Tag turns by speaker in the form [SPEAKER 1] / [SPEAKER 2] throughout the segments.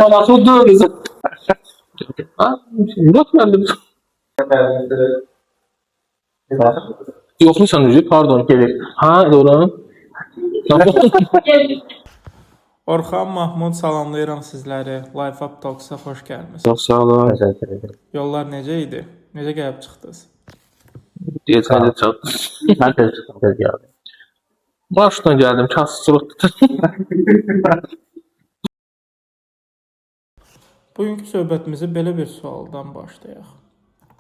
[SPEAKER 1] manatı odur. Yok bende. Yokmuş sanıcı, pardon. Ha, doğru.
[SPEAKER 2] Orxan Mahmud salamlayıram sizləri. Life Up Talks-a xoş gəlmisiniz.
[SPEAKER 1] Çok sağ olun.
[SPEAKER 3] Təşəkkür edirəm.
[SPEAKER 2] Yollar necə idi? Necə gəlib çıxdınız?
[SPEAKER 1] Yeterli çok.
[SPEAKER 3] Mən tez çıxdım, tez gəldim.
[SPEAKER 1] Baştan geldim, kasıçılık.
[SPEAKER 2] Bugünkü söhbətimizi belə bir sualdan başlayaq.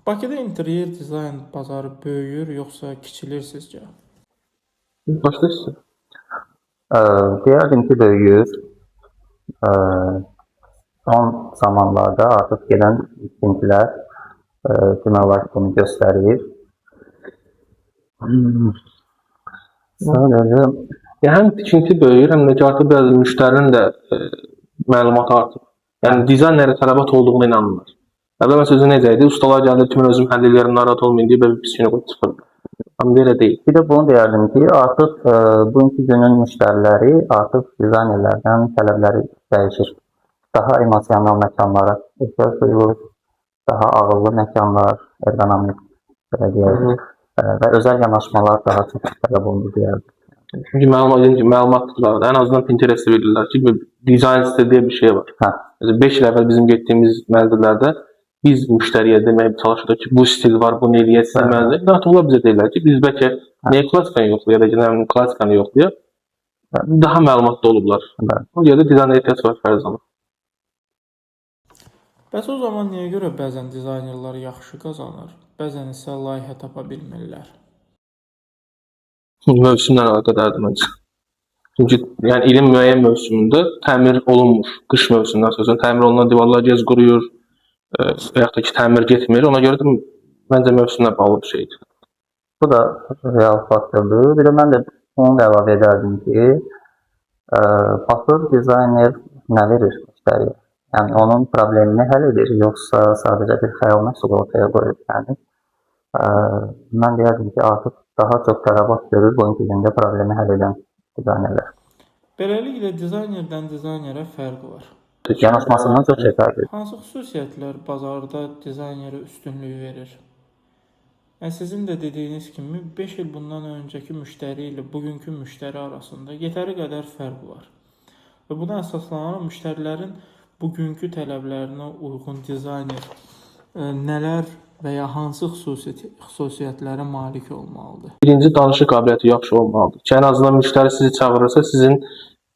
[SPEAKER 2] Bakıda interyer dizayn bazarı böyüyür, yoxsa kiçilir sizcə?
[SPEAKER 1] Başlayırsın.
[SPEAKER 3] Deyərdim ki, böyüyür. Son zamanlarda artıq gələn tikintilər demək olar ki, bunu göstərir. Sadəcə
[SPEAKER 1] Həm tikinti böyüyür, həm də ki artıq biraz müştərinin də məlumatı artır. Yəni dizaynerə tələbat olduğuna inanırlar. Əvvəl mən sözü necə idi? Ustalar gəlir ki, mən özüm həll edirəm, narahat olmayın deyə belə bir pis günə qoyub çıxır. Amma belə deyil.
[SPEAKER 3] bir də bunu deyərdim ki, artıq bugünkü günün müştəriləri artıq dizaynerlərdən tələbləri dəyişir. Daha emosional məkanlara ehtiyac duyulur, daha ağıllı məkanlar, ergonomik belə deyək və özəl yanaşmalar daha çox tələb olunur deyərdim.
[SPEAKER 1] Çünki məlumatlar ən azından Pinterest'te bilirlər ki, dizayn sitə deyə bir şey var. 5 il əvvəl bizim getdiyimiz mənzillərdə biz müştəriyə demək çalışırıq ki, bu stil var, bunu eləyəsin mənzil. Artıq onlar bizə deyirlər ki, biz bəlkə niyə klassikanı yoxlayaq, ya da klassikanı yoxlayaq, daha məlumatlı olublar. O yerdə dizaynerə ehtiyac var hər zaman.
[SPEAKER 2] Bəs o zaman niyə görə bəzən dizaynerlər yaxşı qazanır, bəzən isə layihə tapa bilmirlər?
[SPEAKER 1] Mövsümlə əlaqədardır məncə. Çünki yəni ilin müəyyən mövsümündə təmir olunmur. Qış mövsümündən sonra təmir olunan divarlar gec quruyur, və yaxud da ki təmir getmir. Ona görə də məncə mövsümlə bağlı bir şeydir.
[SPEAKER 3] Bu da real faktordur. Bir də mən də onu da əlavə edərdim ki, pasör dizayner nə verir müştəriyə? Yəni onun problemini həll edir, yoxsa sadəcə bir xəyal məhsulu ortaya qoyur. Yəni mən deyərdim ki, artıq daha çox tələbat görür bugünkü gündə problemi həll edən dizaynerlər.
[SPEAKER 2] Beləliklə dizaynerdən dizaynerə fərq var.
[SPEAKER 3] Yanaşmasından çox şey fərqlidir.
[SPEAKER 2] Hansı xüsusiyyətlər bazarda dizaynerə üstünlüyü verir? Yəni sizin də dediyiniz kimi 5 il bundan öncəki müştəri ilə bugünkü müştəri arasında yetəri qədər fərq var. Və buna əsaslanaraq müştərilərin bugünkü tələblərinə uyğun dizayner nələr və ya hansı xüsusiyyətlərə malik olmalıdır?
[SPEAKER 1] Birinci, danışıq qabiliyyəti yaxşı olmalıdır. Ki, ən azından müştəri sizi çağırırsa, sizin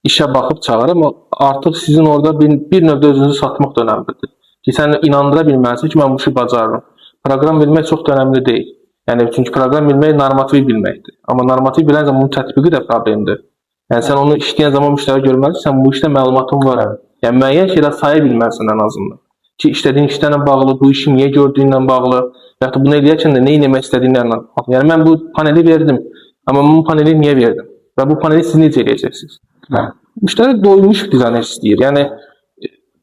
[SPEAKER 1] işə baxıb çağırır, amma artıq sizin orada bir növdə özünüzü satmaq da önəmlidir. Ki, sən inandıra bilməlisin ki, mən bu işi bacarıram. Proqram bilmək çox da önəmli deyil. Yəni, çünki proqram bilmək normativi bilməkdir. Amma normativ bilən zaman bunun tətbiqi də problemdir. Yəni, sən onu işləyən zaman müştəri görməlisən, sən bu işdə məlumatın var. Yəni, müəyyən şeylər saya bilməlisən ən azından. Ki, işlədiyin işlərlə bağlı, bu işi niyə gördüyünlə bağlı, və yaxud da bunu eləyərkən də nə eləmək istədiyinlə bağlı. Yəni, mən bu paneli verdim, amma bu paneli niyə verdim? Və bu paneli siz necə eləyəcəksiniz? Müştəri doymuş dizayner istəyir. Yəni,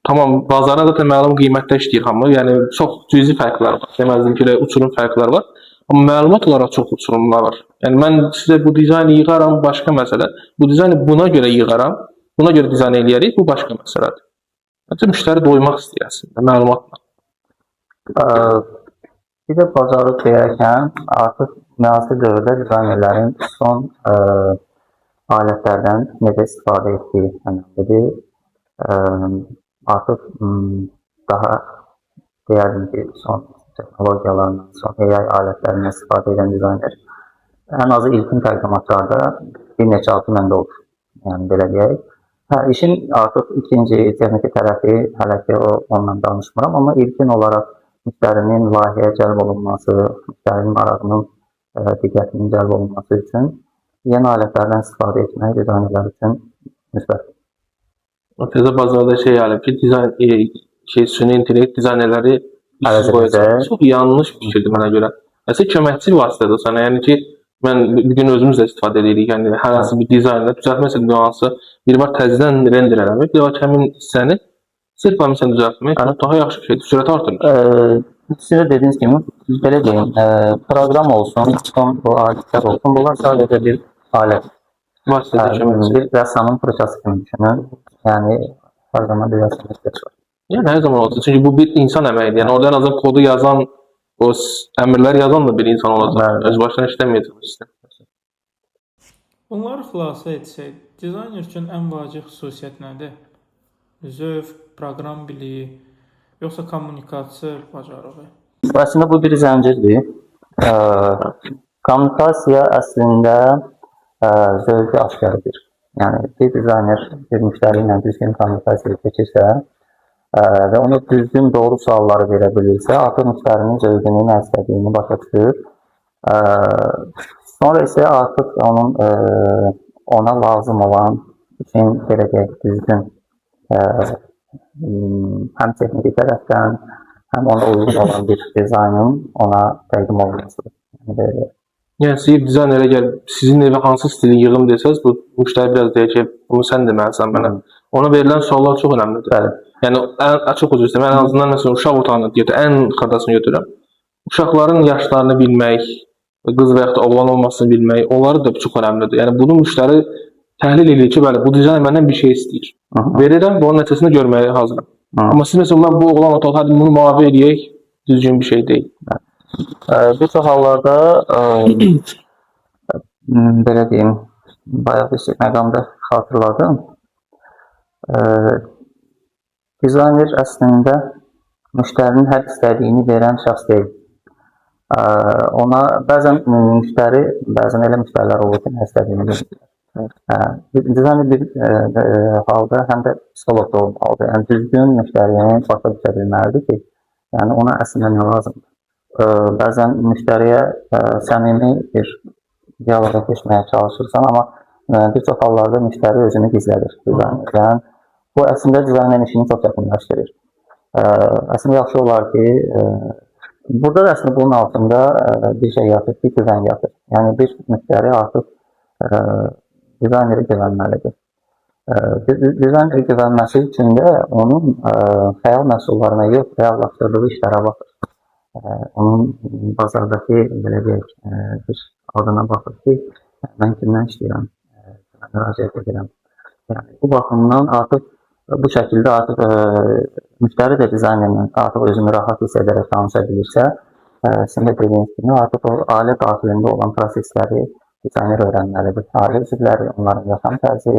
[SPEAKER 1] tamam, bazara da məlum qiymətdə işləyir hamı. Yəni, çox cüzi fərqlər var. Deməzdim ki, uçurum fərqlər var. Amma məlumat olaraq çox uçurumlar var. Yəni, mən sizə bu dizayını yığaram, başqa məsələ. Bu dizayını buna görə yığaram, buna görə dizayn eləyərik, bu başqa məsələdir. Məncə, müştəri doymaq istəyir əslində, məlumatla.
[SPEAKER 3] Bir də bazarı deyərkən, artıq müasir dövrdə dizaynerlərin son alətlərdən necə istifadə etdiyi önəmlidir. Artıq daha deyərdim ki, son texnologiyalarından, son AI alətlərindən istifadə edən dizayner ən azı ilkin təqdimatlarda bir neçə altı məndə olur. Yəni, belə deyək. İşin artıq ikinci, texniki tərəfi hələ ki ondan danışmıram, amma ilkin olaraq müştərinin layihəyə cəlb olunması, müştərinin marağının diqqətinin cəlb olunması üçün yeni alətlərdən istifadə etmək dizaynerlər üçün müsbət.
[SPEAKER 1] Təzə bazarda şey alıb ki, süni intellekt dizaynerləri işsiz qoyacaq. Çox yanlış fikirdir mənə görə. Əslində köməkçi vasitədir sənə. Yəni ki, mən bir gün özümüz də istifadə edirik. Yəni hər hansı bir dizaynerlə düzəltmək nüansı bir var təzədən render eləmək, bir var ki, həmin hissəni sırf hamısını düzəltmək daha yaxşı şeydir, sürəti artırır.
[SPEAKER 3] Sizə dediyiniz kimi, belə deyim, proqram olsun, bu aletlər olsun, bunlar sadəcə bir alət. Bir rəssamın fırçası kimi düşünün. Yəni, Her zaman bir yazma ihtiyaç var.
[SPEAKER 1] Yəni hər zaman olacaq. Çünki bu bir insan əməyidir. Yəni orada ən azından kodu yazan, o əmrləri yazan da bir insan olacaq.
[SPEAKER 3] Bəli.
[SPEAKER 1] Öz başına işləməyəcək bu sistem.
[SPEAKER 2] Bunları xülasə etsək, dizayner üçün ən vacib xüsusiyyət nədir? Zövq, proqram biliyi, yoxsa kommunikasiya bacarığı?
[SPEAKER 3] Aslında bu bir zəncirdir. Kommunikasiya əslində zövqü aşkar edir. Yəni bir dizayner bir müştəri ilə düzgün kommunikasiya keçirsə və ona düzgün doğru sualları verə bilirsə, artıq müştərinin zövqünü, nə istədiyini başa düşür. Sonra isə artıq onun ona lazım olan üçün belə deyək, düzgün həm texniki tərəfdən, həm ona uyğun olan bir dizaynın ona təqdim olunmasıdır.
[SPEAKER 1] Yəni siz dizaynerə gəl, sizin evə hansı stili yığım desəz, bu müştəri biraz deyir ki, bunu sən deməlisən mənə. Ona verilən suallar çox önəmlidir.
[SPEAKER 3] Bəli.
[SPEAKER 1] Yəni çox üzr istəyirəm. Ən azından məsələn uşaq otağını ən xırdasını götürürəm. Uşaqların yaşlarını bilmək, qız və yaxud da oğlan olmasını bilmək, onları da çox önəmlidir. Yəni bunu müştəri təhlil edir ki, bəli, bu dizayn məndən bir şey istəyir. Verirəm və onun nəticəsini görməyə hazıram. Amma siz məsələn mən bu oğlan otağı hadi bunu mavi eləyək, düzgün bir şey deyil.
[SPEAKER 3] Bir çox hallarda belə deyim, bayaq bir məqamda xatırladım. Dizayner əslində müştərinin hər istədiyini verən şəxs deyil. Ona bəzən müştəri, bəzən elə müştərilər olur ki, nə istədiyini verir. Dizayner bir halda həm də psixolog da olmalıdır. Yəni düzgün müştəriyə başa düşə bilməlidir ki, yəni ona əslində nə lazımdır. Bəzən müştəriyə səmimi bir diyaloqa keçməyə çalışırsan, amma bir çox hallarda müştəri özünü gizlədir dizaynerdən. Bu əslində dizaynerin işini çox çətinləşdirir. Əslində yaxşı olar ki, burada da əslində bunun altında bir şey yatır, bir güvən yatır. Yəni bir müştəri artıq dizayneri güvənməlidir. Dizayneri güvənməsi üçün də onun xəyal məhsullarına yox, reallaşdırdığı işlərə baxır. Onun bazardakı belə deyək, bir adına baxır ki, mən kimdən istəyirəm, müraciət edirəm. Yəni, bu baxımdan artıq bu şəkildə artıq müştəri də dizaynerlə artıq özünü rahat hiss edərək tanışa bilirsə, sizin də dediyiniz kimi artıq o ailə daxilində olan prosesləri dizayner öyrənməlidir. Ailə üzvləri, onların yaşam tərzi,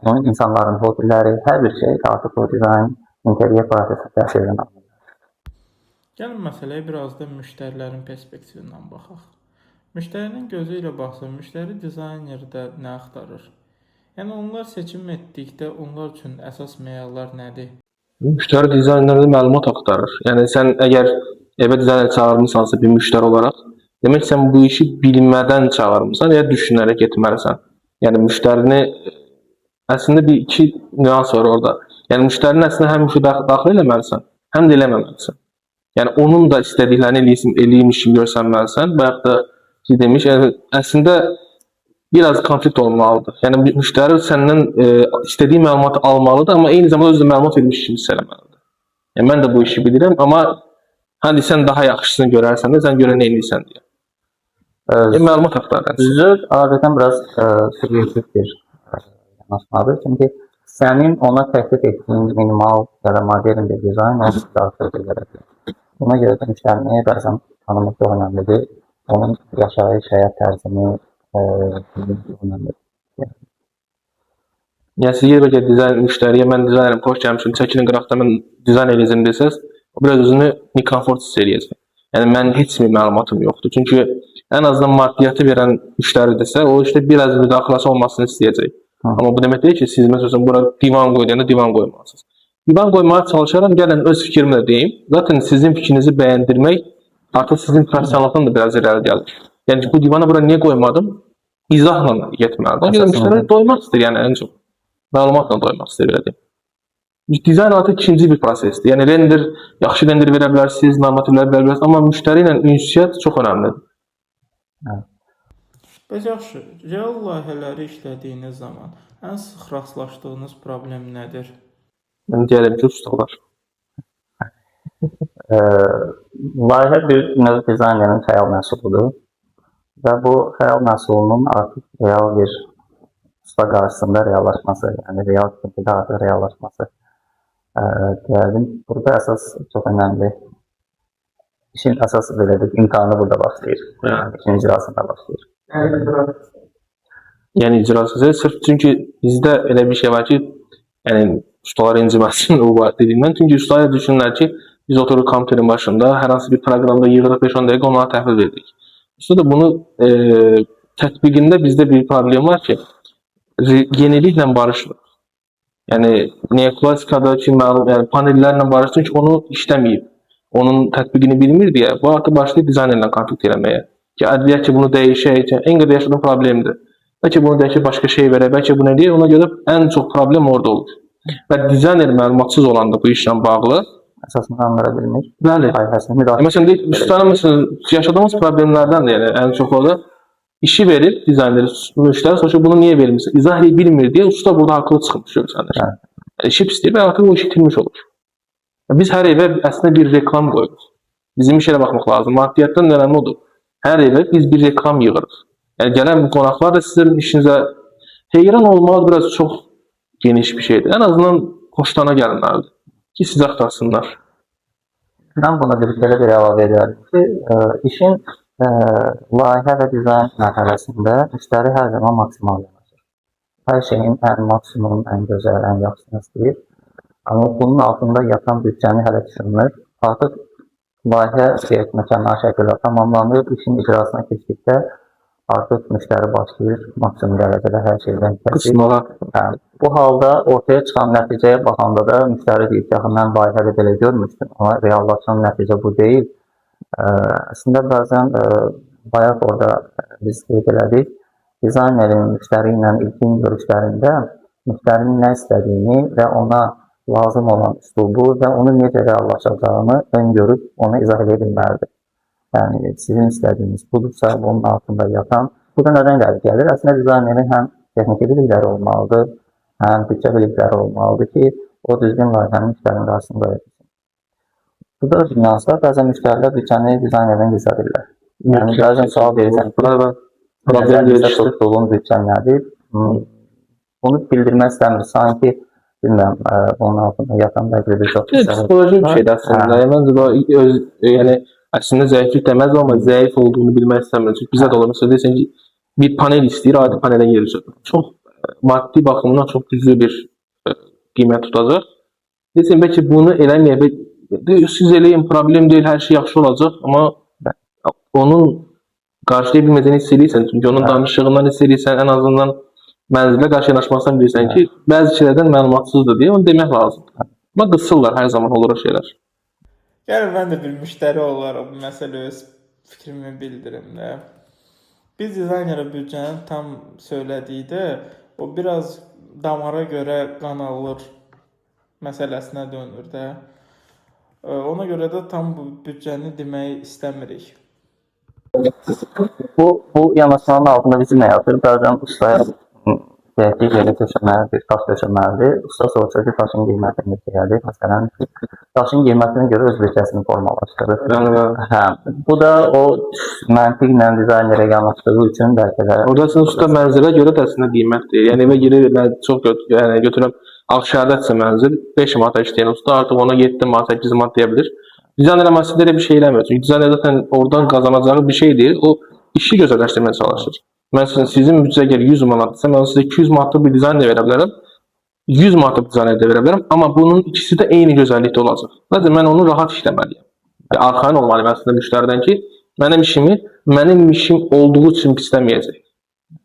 [SPEAKER 3] onun insanların hobiləri, hər bir şey artıq o dizayn interiyer prosesində təsirdən alınır.
[SPEAKER 2] Gəlin məsələyə biraz da müştərilərin perspektivindən baxaq. Müştərinin gözü ilə baxsa, müştəri dizaynerdə nə axtarır? Yəni onlar seçim etdikdə onlar üçün əsas meyallar nədir?
[SPEAKER 1] Müştəri dizaynerdə məlumat axtarır. Yəni sən əgər evə dizayner çağırmısansa bir müştəri olaraq, demək sən bu işi bilmədən çağırmısan ya düşünərək etməlisən. Yəni müştərini əslində bir iki nüans var orada. Yəni müştərinin əslində həm işi daxil eləməlisən, həm də eləməməlisən. Yəni onun da istədiklərini eləyirmiş kimi görsənməlisən. Bayaq da siz demiş, yəni əslində biraz konflikt olmalıdır. Yəni müştəri səndən istədiyi məlumatı almalıdır, amma eyni zamanda özü də məlumat vermiş kimi hiss eləməlidir. Yəni mən də bu işi bilirəm, amma hadi sən daha yaxşısını görərsən də, sən görə nə edirsən deyə. Məlumat axtarır.
[SPEAKER 3] Zövq adətən biraz subyektiv bir yanaşmadır. Çünki sənin ona təklif etdiyin minimal ya da modern bir dizayn onu daxil edə bilər. Buna görə də müştərini bəzən tanımaq çox önəmlidir. Onun yaşayış, həyat tərzini önəmlidir.
[SPEAKER 1] Yəni siz yerə gəl dizayn müştəriyə mən dizaynerim, xoş gəlmişəm, çəkilin qıraqda mən dizayn eləyəcəm desəz, o biraz özünü nikomfort hiss eləyəcək. Yəni mən heç bir məlumatım yoxdur. Çünki ən azından maddiyyatı verən müştəridirsə, o işte biraz müdaxiləsi olmasını istəyəcək. Amma bu demək deyil ki, siz məsələn bura divan qoyduğunda divan qoymalısınız. Divan qoymaya çalışaram, gəlin öz fikrimi də deyim. Zaten sizin fikrinizi bəyəndirmək artıq sizin professionallıqdan da biraz irəli gəlir. Yəni bu divanı bura niyə qoymadım? İzahla getməlidir. Yəni müştəri doymaq istəyir, yəni ən çox. Məlumatla doymaq istəyir, belə deyim. Dizayn artıq ikinci bir prosesdir. Yəni render, yaxşı render verə bilərsiniz, normativlər verə bilərsiniz, amma müştəri ilə ünsiyyət çox önəmlidir.
[SPEAKER 2] Bəs yaxşı, real layihələri işlədiyiniz zaman ən sıx rastlaşdığınız problem nədir?
[SPEAKER 1] Mən deyərəm ki, ustalar.
[SPEAKER 3] Layihə bir növ dizaynerin xəyal məhsuludur və bu xəyal məhsulunun artıq real bir usta qarşısında reallaşması, yəni real tikintide artıq reallaşması deyərdim. Burada əsas çox önəmli. İşin əsası belədir, imtahanı burada başlayır. Yəni, işin icrasında başlayır.
[SPEAKER 1] Yəni icrası sırf çünki bizdə elə bir şey var ki, yəni ustalar inciməsin o var dediyimdən. Çünki ustalar düşünürlər ki, biz oturuq kompüterin başında hər hansı bir proqramda yığırıq 5-10 dəqiqə onlara təhvil verdik. Usta da bunu tətbiqində bizdə bir problem var ki, yeniliklə barışmır. Yəni neoklasikadakı yəni panellərlə barışsın ki, onu işləməyib. Onun tətbiqini bilmir deyə bu artıq başlayır dizaynerlə konflikt eləməyə. Ki, deyək ki, bunu dəyişək, ən qədər yaşadığım problemdir. Bəlkə bunu dəyişib başqa şey verək, bəlkə bunu deyək, ona görə ən çox problem orada olur. Və dizayner məlumatsız olanda bu işlə bağlı
[SPEAKER 3] Əsasını anlara bilmir.
[SPEAKER 1] Bəli.
[SPEAKER 3] Layihəsini müdafiə
[SPEAKER 1] Məsələn, ustaların yaşadığımız problemlərdən də yəni ən çox orada işi verir dizayner müştəri soruşur bunu niyə vermirsən? İzah edə bilmir deyə usta burada haqlı çıxmış görsənir. İşi pisdir və artıq o iş itirmiş olur. Biz hər evə əslində bir reklam qoyuruq. Bizim işə baxmaq lazım. Maddiyyatdan önəmli odur. Hər evə biz bir reklam yığırıq. Yəni gələn qonaqlar da sizin işinizə heyran olmağı biraz çox geniş bir şeydir. Ən azından xoşlana gəlirlər ki, sizi axtarsınlar.
[SPEAKER 3] Mən buna belə bir əlavə edərdim ki, işin layihə və dizayn mərhələsində müştəri hər zaman maksimal yanaşır. Hər şeyin ən maksimum, ən gözəl, ən yaxşısını istəyir. Amma bunun altında yatan büdcəni hələ düşünmür. Artıq layihə mükəmməl şəkildə tamamlanır. İşin icrasına keçdikdə artıq müştəri başlayır maksimum dərəcədə hər şeydən
[SPEAKER 1] Qısmağa.
[SPEAKER 3] Bu halda ortaya çıxan nəticəyə baxanda da müştəri deyir ki, mən layihədə belə görmüşdüm, amma reallaşan nəticə bu deyil. Əslində bəzən bayaq orada biz qeyd elədik, dizaynerin müştəri ilə ilkin görüşlərində müştərinin nə istədiyini və ona lazım olan üslubu və onu necə reallaşacağını öngörüb ona izah edə bilməlidir. Yəni, sizin istədiyiniz budursa, bunun altında yatan, bu da nədən gəlir? Əslində, dizaynerin həm texniki bilikləri olmalıdır, həm bütçə bilikləri olmalıdır ki, o düzgün layihənin müştərinin qarşısında edilsin. Bu da nüanslar, bəzən müştərilər bütçəni dizaynerdən gizlədirlər. Yəni, bəzən sual verirsən, tutduğun bütçən nədir? Bunu bildirmək istəmir, sanki, bilməm, bunun altında yatan bəlkə bir çox
[SPEAKER 1] psixoloji bir şeydir əslində. Yəni, əslində zəiflik deməz, amma zəif olduğunu bilmək istəmir. Çünki bizə də olur. Məsələn, deyirsən ki, bir panel istəyir, adi paneldən yerəcək. Çox maddi baxımından çox güclü bir qiymət tutacaq. Deyirsən, bəlkə bunu eləməyə, siz eləyin, problem deyil, hər şey yaxşı olacaq, amma onun qarşılaya bilmədiyini hiss edirsən. Çünki onun danışığından hiss edirsən, ən azından mənzilə qarşı yanaşmaqsan bilirsən ki, bəzi şeylərdən məlumatsızdır deyə onu demək lazımdır. Amma qısırlar, hər zaman olur o şeylər.
[SPEAKER 2] Yəni mən də bir müştəri olaraq bu məsələ öz fikrimi bildirim də. Biz dizaynera büdcəni tam söylədikdə o biraz damara görə qan alır məsələsinə dönür də. Ona görə də tam bu büdcəni demək istəmirik.
[SPEAKER 3] Bu yanaşmanın altında bizim nə yatır? Bəzən ustaya deyək ki, yeri döşəməlidir, daş döşəməlidir. Usta soruşur ki, daşın qiyməti neçəyədir? Məsələn, daşın qiymətinə görə öz bütçəsini formalaşdırır. Bu da o məntiqlə dizaynerə yanaşdığı üçün bəlkə də...
[SPEAKER 1] Orada usta mənzilə görə də əslində qiymətdir. Yəni evə girir, mən çox götürürəm, Ağşəhərədədirsə mənzil, 5 manata işləyən usta artıq ona 7 manat, 8 manat deyə bilir. Dizayner əməsində elə bir şey eləmir. Çünki dizayner zaten oradan qazanacağı bir şey deyil, o işi gözəlləşdirməyə çalışır. Məsələn, sizin büdcə gəlir 100 manatdırsa, mən sizə 200 manatlıq bir dizayner verə bilərəm, 100 manatlıq dizayner də verə bilərəm, amma bunun ikisi də eyni gözəllikdə olacaq. Zaten mən onu rahat işləməliyəm. Arxayın olmalıyım əslində müştəridən ki, mənim işim olduğu üçün pisləməyəcək.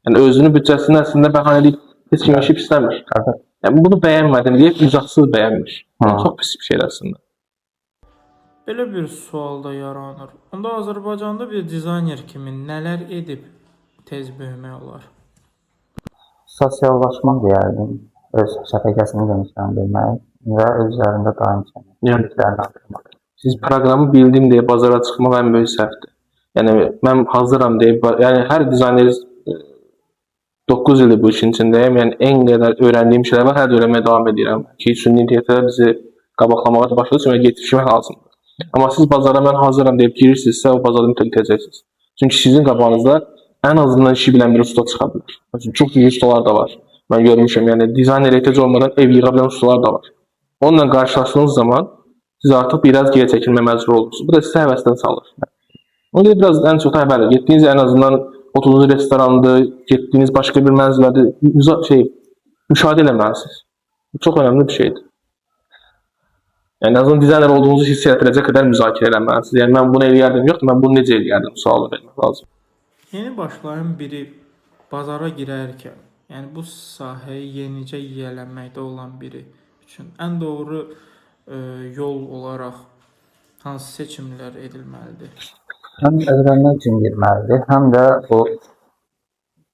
[SPEAKER 1] Yəni, özünün büdcəsini əslində bəhanə edib, heç kim işi pisləmir. Yəni, bunu bəyənmədim deyək, izahtsız bəyənmiş. Çox pis bir şeydir əslində.
[SPEAKER 2] Belə bir sual da yaranır. Onda Azərbaycanda bir dizayner kimi nələr edib tez böyümək olar?
[SPEAKER 3] Sosiallaşmaq deyərdim, öz şəbəkəsini genişləndirmək və öz üzərində daim çəkmək, artırmaq.
[SPEAKER 1] Siz proqramı bildim deyə bazara çıxmaq ən böyük səhvdir. Yəni, mən hazıram deyib, yəni hər dizayner 9 ildir bu işin içindəyim, yəni ən qədər öyrəndiyim şeylər var, hər də öyrənməyə davam edirəm ki, süni intellekdə bizi qabaqlamağa başladığı üçün yetişmək lazımdır. Amma siz bazara mən hazıram deyib girirsinizsə, o bazarda mütləq itəcəksiniz. Çünki sizin qabağınızda ən azından işi bilən bir usta çıxa bilər. Çox iyi ustalar da var. Mən görmüşəm, yəni dizayner ehtiyac olmadan ev yığa bilən ustalar da var. Onunla qarşılaşdığınız zaman siz artıq biraz geri çəkilmə məcbur olursunuz. Bu da sizi həvəsdən salır. Ona görə biraz ən çox bəli, getdiyiniz ən azından oturduğunuz restorandır, getdiyiniz başqa bir mənzillərdir, müşahidə eləməlisiniz. Bu çox önəmli bir şeydir. Yəni ən azından dizayner olduğunuzu hiss etdirəcək qədər müzakirə eləməlisiniz. Yəni mən bunu eləyərdim, yoxdur, mən bunu necə eləyərdim sualı vermək lazım.
[SPEAKER 2] Yeni başlayan biri bazara girərkən, yəni bu sahəyə yenicə yiyələnməkdə olan biri üçün ən doğru yol olaraq hansı seçimlər edilməlidir?
[SPEAKER 3] Həm öyrənmək üçün girməlidir, həm də bu,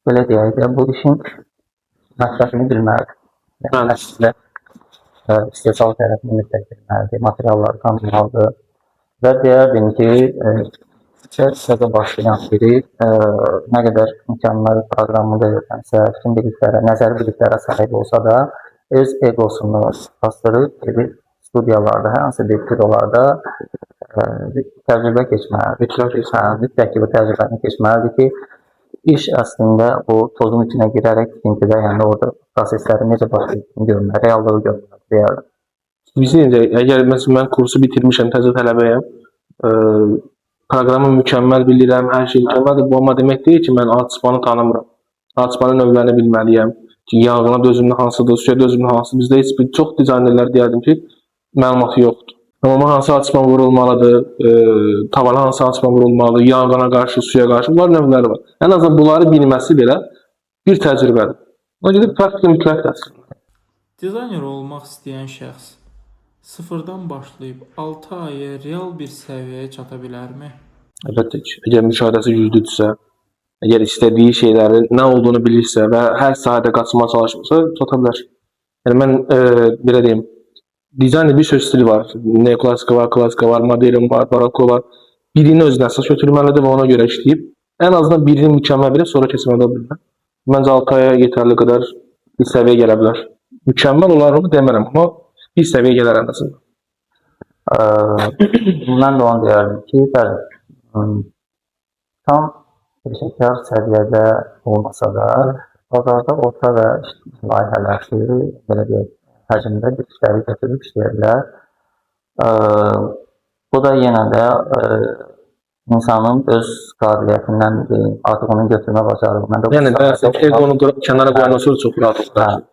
[SPEAKER 3] belə deyək də, bu işin məsələsini bilməlidir. Yəni, əslində, istehsal tərəfini mütləq bilməlidir, materialları tanımalıdır və deyərdim ki, sözə başlayan biri nə qədər mükəmməl proqramını öyrənsə, bütün biliklərə, nəzəri biliklərə sahib olsa da, öz egosunu bastırıb gedib studiyalarda, hər hansı bir bürolarda təcrübə keçməlidir. Mütləq ki, bu təcrübəni keçməlidir ki, iş əslində o tozun içinə girərək tikintidə, yəni orada prosesləri necə başlayıb görmək, reallığı görmək deyərdim.
[SPEAKER 1] Bilirsiniz, əgər məsələn mən kursu bitirmişəm, təzə tələbəyəm, proqramı mükəmməl bilirəm, hər şey mükəmməldir. Bu amma demək deyil ki, mən alçıpanı tanımıram. Alçıpanın növlərini bilməliyəm. Ki, yağına dözümlü hansıdır, suya dözümlü hansıdır. Bizdə heç bir çox dizaynerlər deyərdim ki, məlumatı yoxdur. Amma hansı alçıpan vurulmalıdır, tavana hansı alçıpan vurulmalıdır, yağına qarşı, suya qarşı, bunlar növləri var. Ən azından bunları bilməsi belə bir təcrübədir. Ona görə praktika mütləqdir əslində.
[SPEAKER 2] Dizayner olmaq istəyən şəxs sıfırdan başlayıb 6 aya real bir səviyyəyə çata bilərmi?
[SPEAKER 1] Əlbəttə ki, əgər müşahidəsi güclüdürsə, əgər istədiyi şeylərin nə olduğunu bilirsə və hər sahədə qaçmağa çalışmırsa, çata bilər. Yəni mən belə deyim, dizayner bir söz stili var. Neoklasika var, klasika var, modern var, baroko var. Birini özünə əsas götürməlidir və ona görə işləyib. Ən azından birini mükəmməl bilib, sonra keçməli olabilir. Məncə 6 aya yetərli qədər bir səviyyə gələ bilər. Mükəmməl olarını demərəm, amma bir səviyyə gələr ən azından.
[SPEAKER 3] Mən də onu deyərdim ki, bəli, tam peşəkar səviyyədə olmasa da, bazarda orta və layihələri, belə deyək, həcmdə bir işləri götürüb işləyirlər. Bu da yenə də insanın öz qabiliyyətindən artıq onun götürmə bacarığından da...
[SPEAKER 1] Yəni, egonu kənara qoyandan sonra çox rahat olur.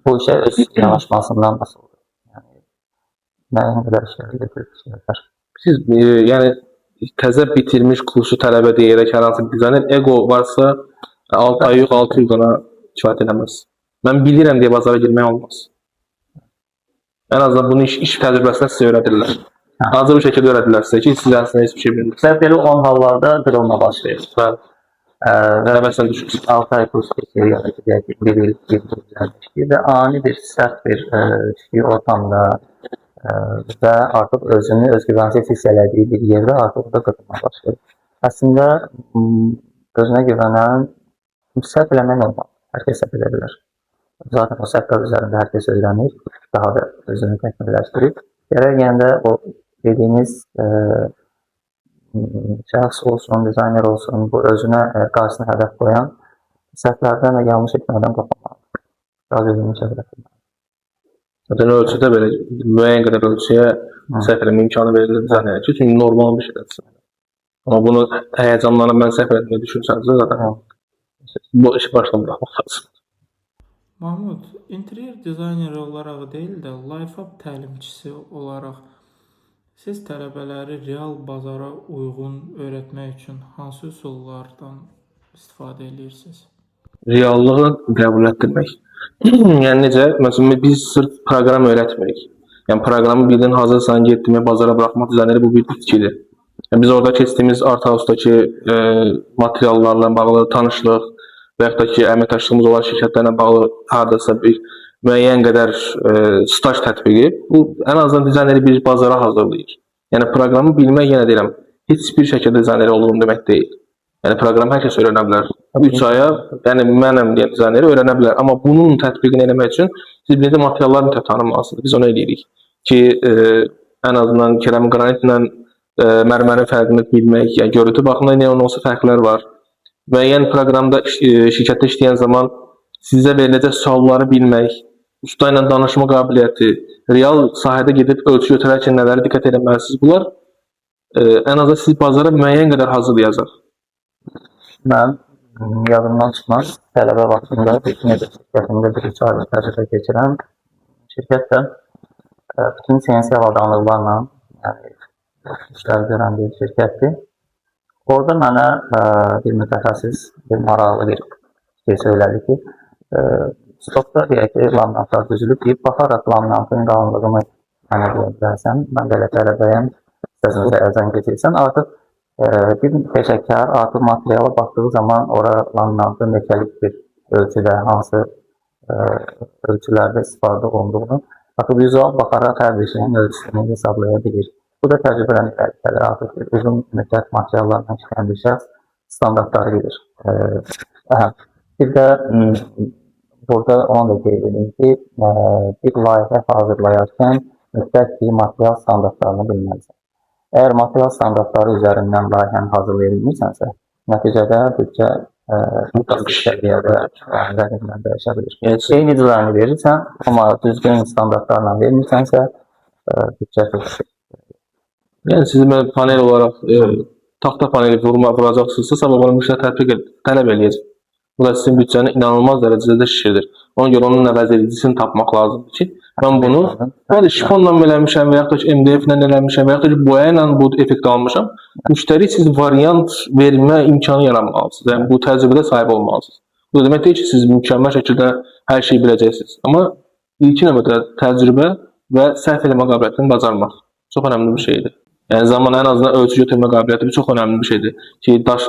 [SPEAKER 3] Bu işə öz yanaşmasından nasıl olur? Yəni, müəyyən qədər işləri götürüb işləyirlər.
[SPEAKER 1] Siz, yəni, təzə bitirmiş kursu tələbə deyərək hər hansı bir dizayner, ego varsa 6 ay yox, 6 il ona kifayət eləməz. Mən bilirəm deyə bazara girmək olmaz. Ən azından bunu iş təcrübəsində sizə öyrədirlər. Hazır bir şəkildə öyrədirlərsə ki, siz əslində heç bir şey bilmirsiniz.
[SPEAKER 3] Belə 10 hallarda qırılma baş verir.
[SPEAKER 1] Və məsələn düşünürsünüz.
[SPEAKER 3] 6 ay kurs keçir, ya da bir il işləyir və ani bir sərt bir ortamda və artıq özünü özgüvənsiz hiss elədiyi bir yerdə artıq orada qırılma baş verir. Əslində özünə güvənən səhv eləmək normal. Hər kəs səhv edə bilər. Zaten o səhvlər üzərində hər kəs öyrənir, daha da özünü təkmilləşdirir. Gərək yəni də o dediyimiz şəxs olsun, dizayner olsun, bu özünə qarşısına hədəf qoyan səhvlərdən və yanlış etmədən qorxmalıdır. Biraz özünü çevrətdir.
[SPEAKER 1] Zaten ölçüdə belə müəyyən qədər ölçüyə səhv eləmə imkanı verilir dizaynerə ki, çünki normal bir şeydir. Amma bunu həyəcanlarla mən səhv etməyə düşünsənizə zaten bu işi başdan bıraxmaq lazım.
[SPEAKER 2] Mahmud, interior dizayneri olaraq deyil də, LifeUp təlimçisi olaraq siz tələbələri real bazara uyğun öyrətmək üçün hansı üsullardan istifadə edirsiniz?
[SPEAKER 1] Reallığı qəbul etdirmək. Yəni necə? Məsələn, biz sırf proqram öyrətmirik. Yəni proqramı bildin, hazırsan, getdin, bazara buraxmaq dizayneri bu bir bitkidir. Yəni, biz orada keçdiyimiz Arthouse-dakı materiallarla bağlı tanışlıq və yaxud da ki, əməkdaşlığımız olan şirkətlərlə bağlı hardasa bir müəyyən qədər staj tətbiqi, bu ən azından dizayneri bir bazara hazırlayır. Yəni proqramı bilmək, yenə deyirəm, heç bir şəkildə dizayneri olurum demək deyil. Yəni proqram hər kəs öyrənə bilər. 3 aya, yəni mənəm deyən dizayneri öyrənə bilər. Amma bunun tətbiqini eləmək üçün siz birinci materialları tanımalısınız. Biz onu eləyirik ki, ən azından kirəmi qranitlə mərmərin fərqini bilmək, yəni görüntü baxımından neon olsa fərqlər var. Müəyyən proqramda şirkətdə işləyən zaman sizə veriləcək sualları bilmək, usta ilə danışma qabiliyyəti, real sahədə gedib ölçü götürərkən nələrə diqqət etməlisiniz? Bunlar ən azından sizi bazara müəyyən qədər hazırlayacaq.
[SPEAKER 3] Mən yadımdan çıxmaz, tələbə vaxtında bir şirkətində bir 3 aylıq təcrübə keçirəm. Şirkət də bütün lisensiya avadanlıqlarla, yəni işlər görən bir şirkətdir. Orada mənə bir mütəxəssis, bir maraqlı bir şey söylədi ki, stokda deyək ki, laminatlar düzülüb deyib, baxaraq laminatın qalınlığını mənə deyə bilərsən, mən belə tələbəyəm, istəsənsə əldən keçirsən, artıq bir peşəkar artıq materiala baxdığı zaman ora laminatın neçəlik bir ölçüdə, hansı ölçülərdə istifadə olunduğunu artıq vizual baxaraq hər bir şeyin ölçüsünü hesablaya bilir. Bu da təcrübədən irəli gəlir. Artıq uzun müddət materiallarla işləyən bir şəxs standartları bilir. Bir də burada onu da qeyd edeyim ki, bir layihə hazırlayarkən mütləq ki, material standartlarını bilməlisən. Əgər material standartları üzərindən layihəni hazırlaya bilmirsənsə, nəticədə büdcə mütəxəssis səviyyədə rəqəmlər dəyişə bilir. Eyni dizaynı verirsən, amma düzgün standartlarla vermirsənsə, büdcə çox.
[SPEAKER 1] Yəni siz panel olaraq taxta paneli vuracaqsınızsa, sabah onu müştəri tələb eləyəcək. Bu da sizin büdcəni inanılmaz dərəcədə şişirdir. Ona görə onun əvəz edicisini tapmaq lazımdır ki, mən bunu bəli şifonla eləmişəm və yaxud da ki MDF-lə eləmişəm və yaxud da ki boya ilə bu effekt almışam. Müştəri siz variant vermə imkanı yaratmalısınız. Yəni bu təcrübədə sahib olmalısınız. Bu demək deyil ki, siz mükəmməl şəkildə hər şeyi biləcəksiniz. Amma ilkin növbədə təcrübə və səhv eləmə qabiliyyətini bacarmaq çox önəmli bir şeydir. Yəni zaman ən azından ölçü götürmə qabiliyyəti çox önəmli bir şeydir. Ki daş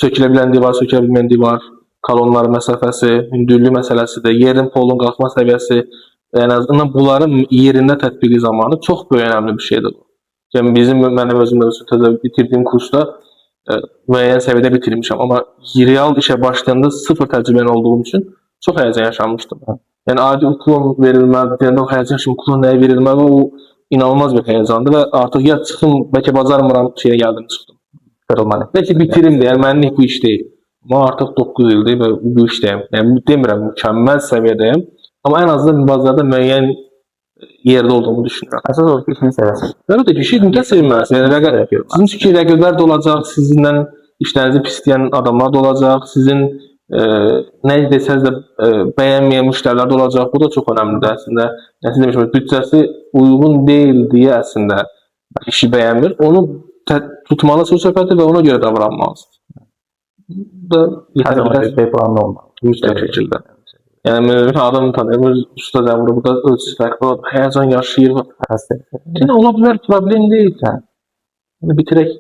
[SPEAKER 1] sökülə bilən divar, sökülə bilməyən divar, kolonlar məsafəsi, hündürlük məsələsidir, yerin polun qalxma səviyyəsi, ən azından bunların yerində tətbiqi zamanı çox böyük önəmli bir şeydir bu. Yəni mənim özüm təzə bitirdiyim kursda müəyyən səviyyədə bitirmişəm, amma real işə başlayanda sıfır təcrübən olduğum üçün çox həyəcan yaşamışdım. Yəni adi uklon verilməli, deyəndə o həyəcan yaşamışım, uklon nəyə verilməli, o inanılmaz bir həyəcandır və artıq ya çıxım, bəlkə bacarmıram şeyə gəldim, çıxdım. Bəlkə bitirim deyə, mənlik bu iş deyil. Amma artıq 9 ildir və bu işdəyəm. Yəni demirəm mükəmməl səviyyədəyəm, amma ən azından bazarda müəyyən yerdə olduğumu düşünürəm.
[SPEAKER 3] Əsas odur ki, işini sevəsən.
[SPEAKER 1] Əlbəttə ki, işini də sevməlisən. Yəni sizin üçün rəqiblər də olacaq, sizinlə işlərinizi pisləyən adamlar da olacaq, sizin nə desəz də bəyənməyən müştərilər də olacaq. Bu da çox önəmlidir əslində. Yəni siz demişsiniz, büdcəsi uyğun deyil deyə əslində işi bəyənmir. Onu tutmalısınız söhbəti və ona görə davranmalısınız. Bu da
[SPEAKER 3] planlı olmalı.
[SPEAKER 1] mütləq şəkildə. Yəni adam tanıyır, usta dəmiri burada ölçüsü fərqli var, həyəcan yaşayır. Yəni ola bilər, problem deyil. Yəni bitirək.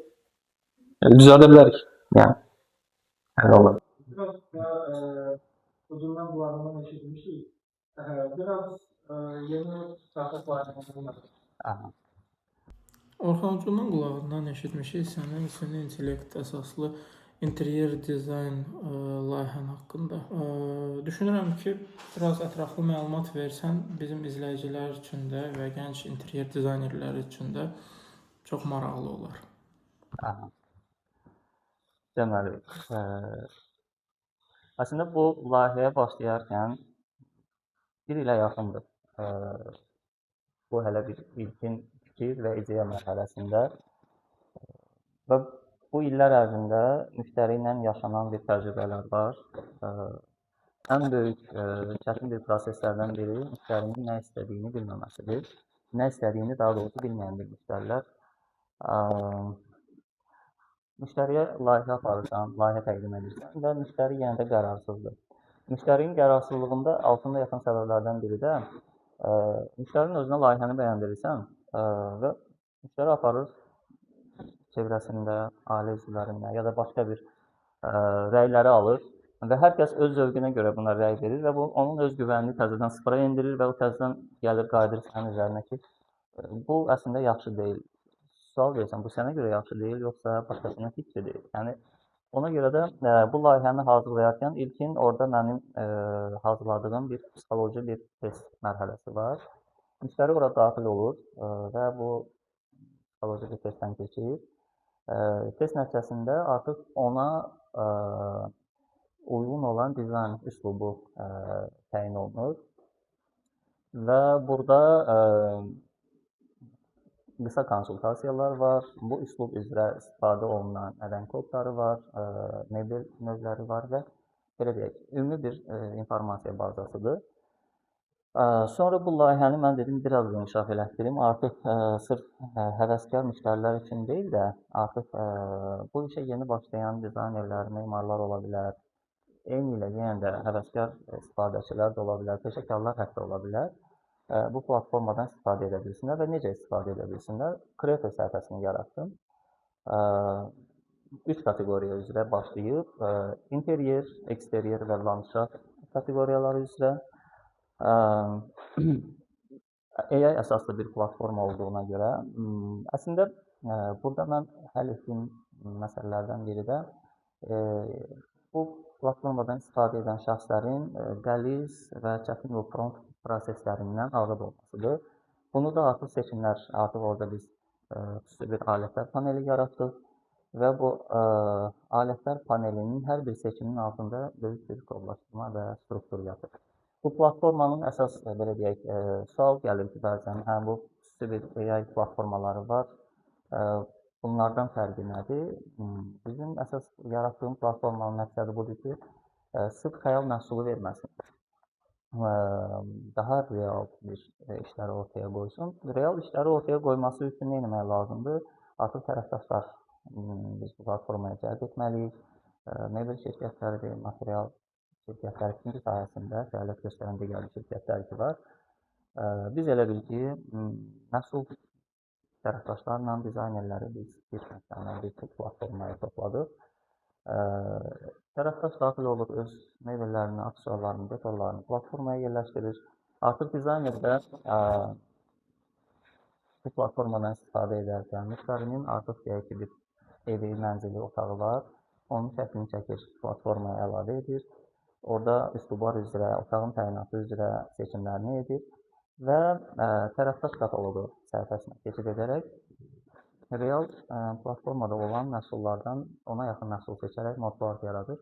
[SPEAKER 1] Yəni düzəldə bilərik.
[SPEAKER 3] Yəni həll olur.
[SPEAKER 2] Biraz uzundan bularından eşitmişik. Biraz yeni startup layihəsindən. Orxan Ucundan qulağından eşitmişik sənin süni intellekt əsaslı interyer dizayn layihən haqqında. Düşünürəm ki, biraz ətraflı məlumat versən bizim izləyicilər üçün də və gənc interyer dizaynerləri üçün də çox maraqlı olar.
[SPEAKER 3] Deməli, əslində bu layihəyə başlayarkən bir ilə yaxındır. Bu hələ bir ilkin fikir və ideya mərhələsində və bu illər ərzində müştəri ilə yaşanan bir təcrübələr var. Ən böyük çətin bir proseslərdən biri müştərinin nə istədiyini bilməməsidir. Nə istədiyini daha doğrusu bilməyən bir müştərilər. Müştəriyə layihə aparırsan, layihə təqdim edirsən və müştəri yenə də qərarsızdır. Müştərinin qərarsızlığında altında yatan səbəblərdən biri də müştərinin özünə layihəni bəyəndirirsən və müştəri aparır çevrəsində, ailə üzvlərində ya da başqa bir rəyləri alır və hər kəs öz zövqünə görə buna rəy verir və bu onun öz güvənini təzədən sıfıra endirir və o təzədən gəlir qayıdır sənin üzərinə ki, bu əslində yaxşı deyil. Sual versən, bu sənə görə yaxşı deyil, yoxsa başqasına heç deyil. Yəni ona görə də bu layihəni hazırlayarkən ilkin orada mənim hazırladığım bir psixoloji bir test mərhələsi var. Müştəri ora daxil olur və bu psixoloji bir testdən keçir. Test nəticəsində artıq ona uyğun olan dizayn üslubu təyin olunur və burada qısa konsultasiyalar var. Bu üslub üzrə istifadə olunan rəng kodları var, mebel növləri var və belə deyək, ümumi bir informasiya bazasıdır. Sonra bu layihəni mən dedim biraz da inkişaf elətdirim. Artıq sırf həvəskar müştərilər üçün deyil də, artıq bu işə yeni başlayan dizaynerlər, memarlar ola bilər. Eyni ilə yenə də həvəskar istifadəçilər də ola bilər, peşəkarlar hətta ola bilər. Bu platformadan istifadə edə bilsinlər və necə istifadə edə bilsinlər? Creator səhifəsini yaratdım. 3 kateqoriya üzrə başlayıb, interyer, eksteryer və landşaft kateqoriyaları üzrə. AI əsaslı bir platforma olduğuna görə, əslində burada mən həll etdiyim məsələlərdən biri də bu platformadan istifadə edən şəxslərin qəliz və çətin və prompt proseslərindən azad olmasıdır. Bunu da artıq seçimlər, artıq orada biz xüsusi bir alətlər paneli yaratdıq və bu alətlər panelinin hər bir seçiminin altında böyük bir kodlaşdırma və struktur yatır. Bu platformanın əsas, belə deyək, sual gəlir ki, bəzən, bu xüsusi bir AI platformaları var. Bunlardan fərqi nədir? Bizim əsas yaratdığım platformanın məqsədi budur ki, sırf xəyal məhsulu verməsin. Daha real bir işləri ortaya qoysun. Real işləri ortaya qoyması üçün nə etmək lazımdır? Artıq tərəfdaşlar biz bu platformaya cəlb etməliyik. Mebel şirkətləri, material şirkətləri ikinci sahəsində fəaliyyət göstərən digər şirkətlər ki var. Biz elə bil ki, məhsul tərəfdaşlarla, dizaynerləri biz bir platformaya topladıq. Tərəfdaş daxil olur, öz mebellərini, aksesuarlarını, dekorlarını platformaya yerləşdirir. Artıq dizayner də bu platformadan istifadə edərkən müştərinin artıq deyək ki, bir evi, mənzili, otağı var. Onun şəklini çəkir, platformaya əlavə edir. Orada üslublar üzrə, otağın təyinatı üzrə seçimlərini edir və tərəfdaş kataloqu səhifəsinə keçid edərək real platformada olan məhsullardan ona yaxın məhsul seçərək modlar yaradır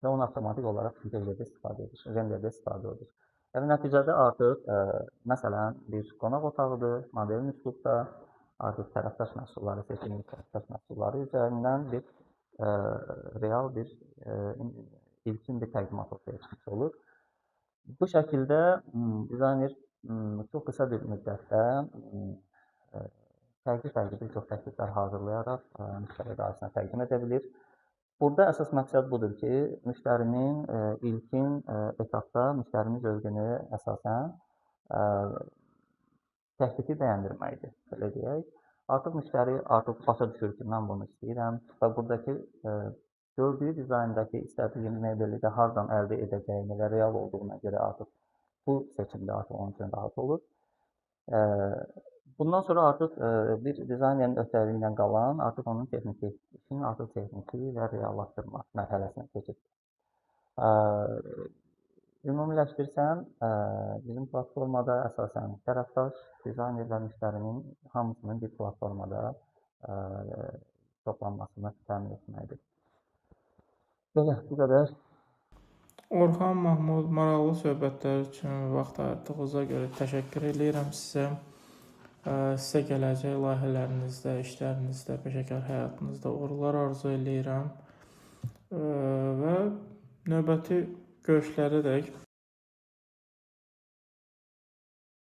[SPEAKER 3] və onu avtomatik olaraq renderdə istifadə edir. Yəni, nəticədə artıq, məsələn, bir qonaq otağıdır, modern üslubda artıq tərəfdaş məhsulları seçilir, tərəfdaş məhsulları üzərindən bir real bir ilkin bir təqdimat ortaya çıxmış olur. Bu şəkildə dizayner çox qısa bir müddətdə fərqli bir çox təkliflər hazırlayaraq müştəri qarşısına təqdim edə bilir. Burada əsas məqsəd budur ki, müştərinin ilkin etapda müştərinin zövqünü əsasən təklifi bəyəndirməkdir, belə deyək. Artıq müştəri başa düşür ki, mən bunu istəyirəm və buradakı gördüyü dizayndakı istədiyi mebeli də hardan əldə edəcəyini və real olduğuna görə artıq bu seçimdə artıq onun üçün rahat olur. Bundan sonra artıq bir dizaynerin öhdəliyi ilə qalan artıq onun texniki və reallaşdırma mərhələsinə keçir. Ümumiləşdirsəm, bizim platformada əsasən tərəfdaş, dizayner və müştərinin hamısının bir platformada toplanmasını təmin etməkdir. Belə, bu qədər.
[SPEAKER 2] Orxan Mahmud, maraqlı söhbətlər üçün vaxt ayırdığınıza görə təşəkkür edirəm sizə. Sizə gələcək layihələrinizdə, işlərinizdə, peşəkar həyatınızda uğurlar arzu edirəm və növbəti görüşlərədək